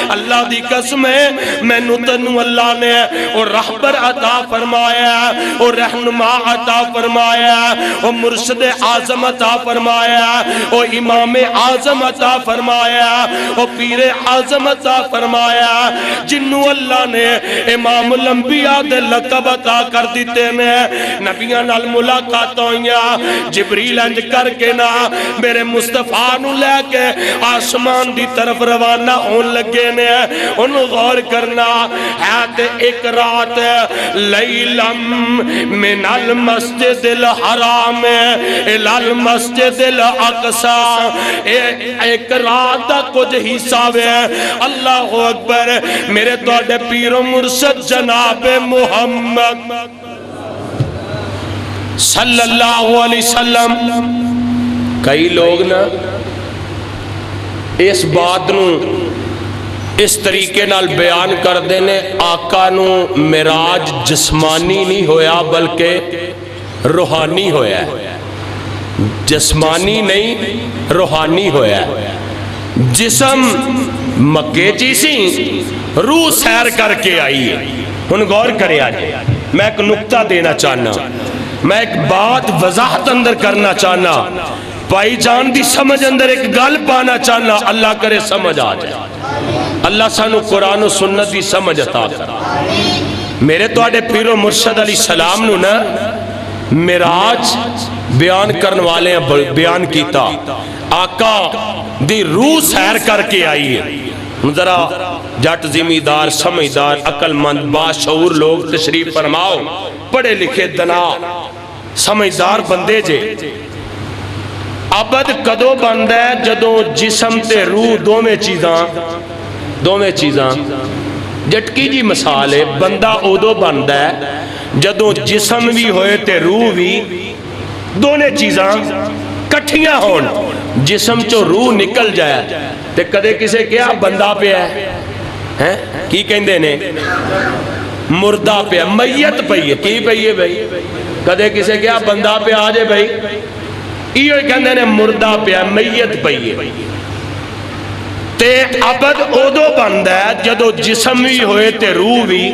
اللہ دی قسم ہے میں تنو اللہ نے اور رہبر عطا فرمایا اور رہنما عطا فرمایا اور مرشد اعظم عطا فرمایا اور امام اعظم عطا فرمایا اور پیر اعظم عطا فرمایا جنو اللہ نے امام الانبیاء دے لقب عطا کر دیتے نے نبیاں نال ملاقات ہوئیاں جبریل انج کر کے نا میرے مصطفیٰ نو لے کے آسمان دی طرف روانہ ہون لگے نے انہوں غور کرنا ہے تے ایک رات لیلم من المسجد الحرام الى المسجد الاقصى ایک رات دا کچھ حصہ ہے اللہ اکبر میرے توڑے پیر و مرشد جناب محمد صلی اللہ علیہ وسلم کئی لوگ نا اس بات نو اس طریقے نال بیان کر دینے آقا نو معراج جسمانی نہیں ہویا بلکہ روحانی ہویا ہے جسمانی نہیں روحانی ہویا ہے جسم مکے چیسی روح سیر کر کے آئی ہے ان غور کرے آجے میں ایک نکتہ دینا چاہنا میں ایک بات وضاحت اندر کرنا چاہنا پائی جان دی سمجھ اندر ایک گل پانا چاہنا اللہ کرے سمجھ آ جائے اللہ سانو قرآن و سنت دی سمجھ عطا کر میرے تو آڑے پیر و مرشد علیہ السلام نو نا معراج بیان کرنے والے ہیں بیان کیتا آقا دی روح سیر کر کے آئی ہے ذرا جٹ زمیدار سمجھدار عقل مند باشعور لوگ تشریف فرماؤ پڑھے لکھے دنا سمجھدار بندے جے عبد کدو بند ہے جدو جسم تے روح دو میں چیزاں جٹکی جی مثال ہے بندہ اودو بند ہے جدو جسم بھی ہوئے تے روح بھی دونے چیزاں کٹھیاں ہون جسم چو روح نکل جائے تے کدے کسے کیا بندہ پہ ہے کی کہندے نے مردہ پہ میت پہ ہے کی پہ ہے بھائی کدے کسے کیا بندہ پہ آجے بھائی یہ کہندے نے مردہ پہ ہے میت پہ ہے تے عبد اودو بند ہے جدو جسم بھی ہوئے تے روح بھی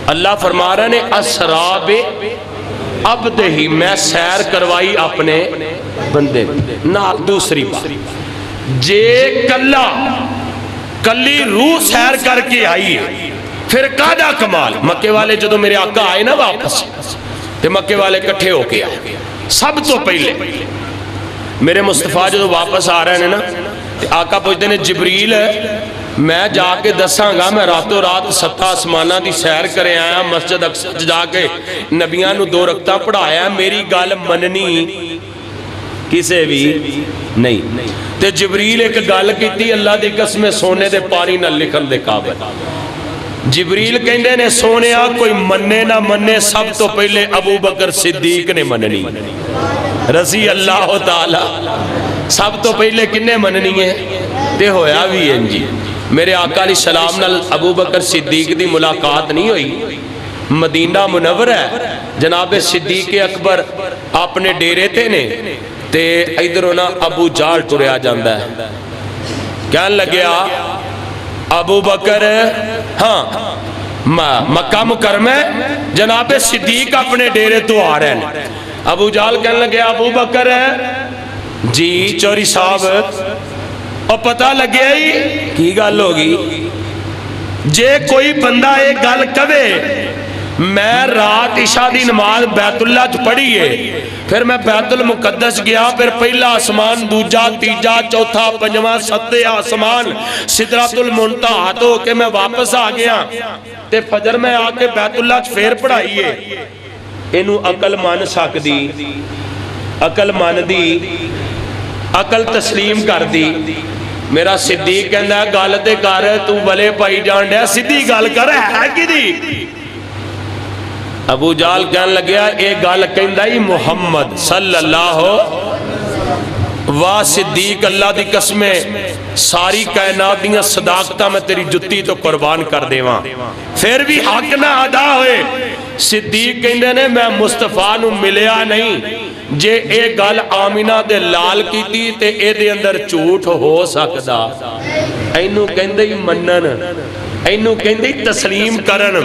اللہ فرما رہا نے اسراب عبد ہی میں سیر کروائی اپنے بندے نہ دوسری بات جے کلی روح سیر کر کے آئی ہے پھر قادہ کمال مکے والے جدو میرے آقا آئے نا واپس تے مکے والے کٹھے ہو کے آئے سب تو پہلے میرے مصطفیٰ جدو واپس آ رہے ہیں نا آقا پوچھتے ہیں جبریل میں جا کے دساں گا میں راتوں رات 7 آسمانہ دی سیر کرے آیا مسجد اقصی جا کے نبیان نو 2 رکعتاں پڑھایا میری گل مننی کسے بھی نہیں تے جبریل ایک گل کیتی اللہ دی قسم سونے دے پاری نہ لکھن دے قابل جبریل کہندے نے سونیا کوئی مننے نہ مننے سب تو پہلے ابو بکر صدیق نے مننی رضی اللہ تعالی سب تو پہلے کنے مننی ہے تے ہویا بھی ہیں جی میرے آقا علیہ السلام نال ابو بکر صدیق دی ملاقات نہیں ہوئی مدینہ منور ہے جناب صدیق اکبر اپنے ڈیرے تے نے تے ادھر ہونا ابو جال ٹریا جاندہ ہے کہن لگیا ابو بکر ہاں مکہ مکرمہ جناب صدیق اپنے ڈیرے تو آ رہے ہیں ابو جال کہن لگیا ابو بکر جی چوری صاحب اور پتہ لگیا ہی کی گل ہوگی جے کوئی بندہ ایک گل کبے میں رات عشاء دی نماز بیت اللہ چ پڑھی ہے، پھر میں بیت المقدس گیا، پھر پہلا آسمان، دوجا، تیجا، چوتھا، پنجواں، ستواں آسمان، سدرۃ المنتہا تو کہ میں واپس آ گیا تے فجر میں آ کے بیت اللہ چ پھر پڑھائی ہے۔ اینو عقل مان سکدی، عقل مان دی، عقل تسلیم کر دی۔ میرا صدیق کہندا ہے گل تے کر، تو بلے پائی جان ڈیا، سیدھی گل کر، ہے کی دی؟ ابو جہل کہنے لگیا اے گل کہندا ہی محمد صلی اللہ واہ صدیق اللہ دی قسمیں ساری کائنات دیاں صداقتاں میں تیری جتی تو قربان کر دیواں، پھر بھی حق نہ ادا ہوئے۔ صدیق کہندے نے میں مصطفیٰ نو ملیا نہیں، جے اے گل آمینہ دے لال کیتی تے اے دے اندر جھوٹ ہو سکدا۔ اینو کہندے ہی منن، اینو کہندے ہی تسلیم کرن۔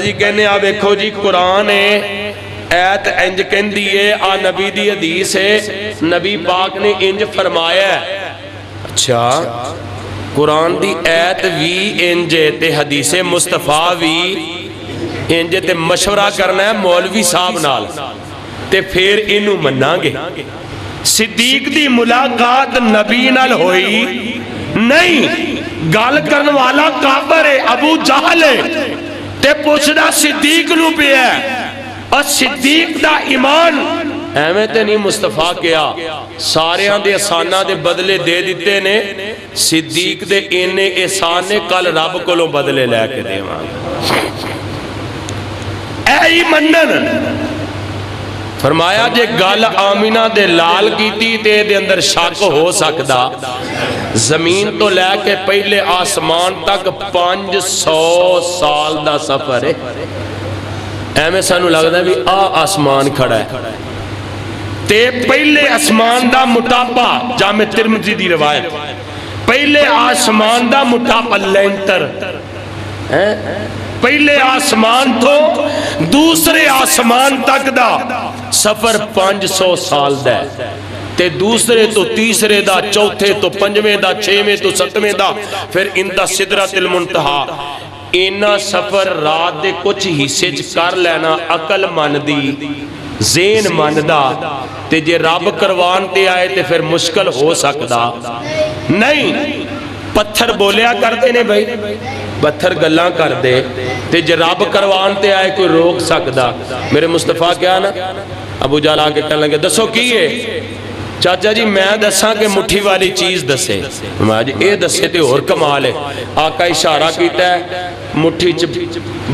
جی کہنے آپ دیکھو جی قرآن ہے، ایت انج کہندی ہے، آ نبی دی حدیث ہے، نبی پاک نے انج فرمایا ہے۔ اچھا قرآن دی ایت وی انج تے حدیث مصطفیٰ وی انج تے مشورہ کرنا ہے مولوی صاحب نال تے پھر انو مننا گے۔ صدیق دی ملاقات نبی نال ہوئی نہیں، گال کرن والا کافر ہے، ابو جہل ہے تے پوچھنا صدیق نو پہ ہے، اور صدیق دا ایمان ایویں تے نہیں مصطفیٰ کیا، سارے دے احساناں دے بدلے دے دیتے نے، صدیق دے اینے احسان نے کل رب کولوں بدلے لے کے دیواں اے ہی منن۔ فرمایا جے گل آمینہ دے لال کیتی تے دے اندر شک ہو سکدا، زمین تو لے کے پہلے آسمان تک 500 سال دا سفر ہے۔ ایمیں سانو لگتا ہے بھی آسمان کھڑا ہے تے پہلے آسمان دا مٹاپا، جامع ترمذی دی روایت، پہلے آسمان دا مٹاپا لینٹر، پہلے آسمان تو دوسرے آسمان تک دا سفر 500 سال دا ہے، تے دوسرے تو تیسرے دا، چوتھے تو پنجویں دا، چھویں تو ستویں دا، پھر اندہ سدرۃ المنتہا۔ اینا سفر رات دے کچھ حصے کر لینا عقل مان دی، ذہن ماندا، تے جے رب کروان تے آئے تے پھر مشکل ہو سکدا نہیں۔ پتھر بولیا کرتے نے بھائی، پتھر گلاں کر دے، تے جے رب کروان تے آئے کوئی روک سکدا۔ میرے مصطفیٰ کیا نا ابو جہل آ کے کہنے لگے دسو کی ہے؟ چاچا جی میں دساں کہ مٹھی والی چیز دسے، میں جی اے دسے تے اور کمال ہے۔ آقا اشارہ کیتا ہے، مٹھی چ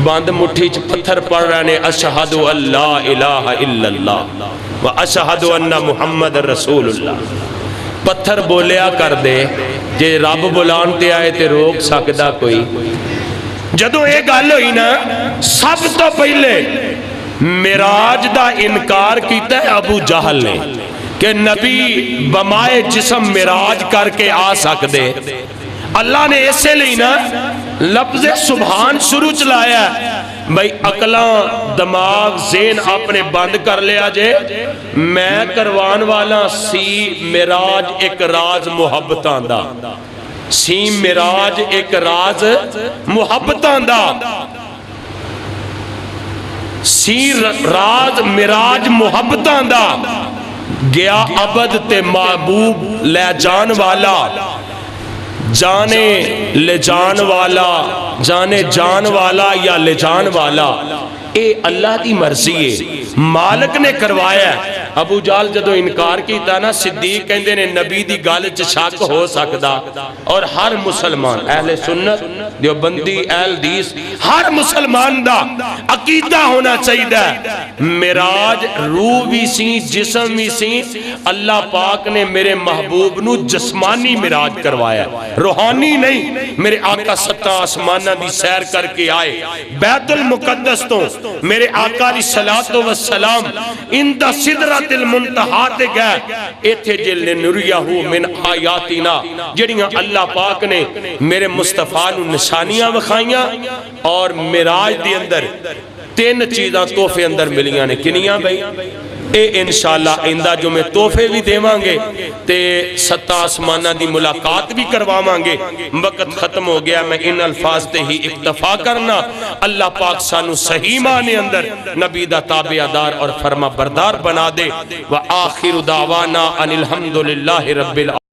بند مٹھی چ پتھر پڑھ رہے نے، اشہد ان لا الہ الا اللہ و اشہد ان محمد رسول اللہ۔ پتھر بولیا کر دے، جے رب بلان تے آئے تے روک سکدا کوئی؟ جدو اے گل ہوئی نا، سب تو پہلے معراج دا انکار کیتا ہے ابو جہل نے کہ نبی بمائے جسم معراج کر کے آ سکدے۔ اللہ نے ایسے لینا لفظ سبحان شروع چلایا ہے، بھئی عقلاں دماغ ذہن اپنے بند کر لیا جے، میں کروان والا سی معراج ایک راز محبتاں دا، سی معراج ایک راز محبتاں دا، سی راز معراج محبتاں دا، گیا عبد تے محبوب لے جان والا، جانے لے جان والا، جانے جان والا یا لے جان والا، اے اللہ دی مرضی ہے، مالک نے کروایا ہے۔ ابو جہل جدو انکار کیتا نا، صدیق کہندے نے نبی دی گل چ شک ہو سکدا، اور ہر مسلمان اہل سنت دیوبندی اہل حدیث ہر مسلمان دا عقیدہ ہونا چاہیے معراج روح بھی سی جسم بھی سی، اللہ پاک نے میرے محبوب نو جسمانی معراج کروایا، روحانی نہیں۔ میرے آقا 7 آسمانہ دی سیر کر کے آئے، بیت المقدس تو میرے آقا علیہ الصلوۃ والسلام اندہ سدرۃ المنتہا تے گئے، ایتھے جل نریہو من آیاتنا، جڑیاں اللہ پاک نے میرے مصطفیٰ نو نشانیاں وکھائیاں، اور معراج دی اندر 3 چیزاں تحفے اندر ملیاں نے، کنیاں بھائی؟ اے انشاءاللہ آئندہ جو میں تحفے بھی دیواں گے تے ستاں آسمانہ دی ملاقات بھی کرواواں گے۔ وقت ختم ہو گیا، میں ان الفاظ تے ہی اکتفا کرنا۔ اللہ پاک سانو صحیح معنی اندر نبی دا تابعدار اور فرما بردار بنا دے۔ وآخر دعوانا ان الحمدللہ رب العالمین۔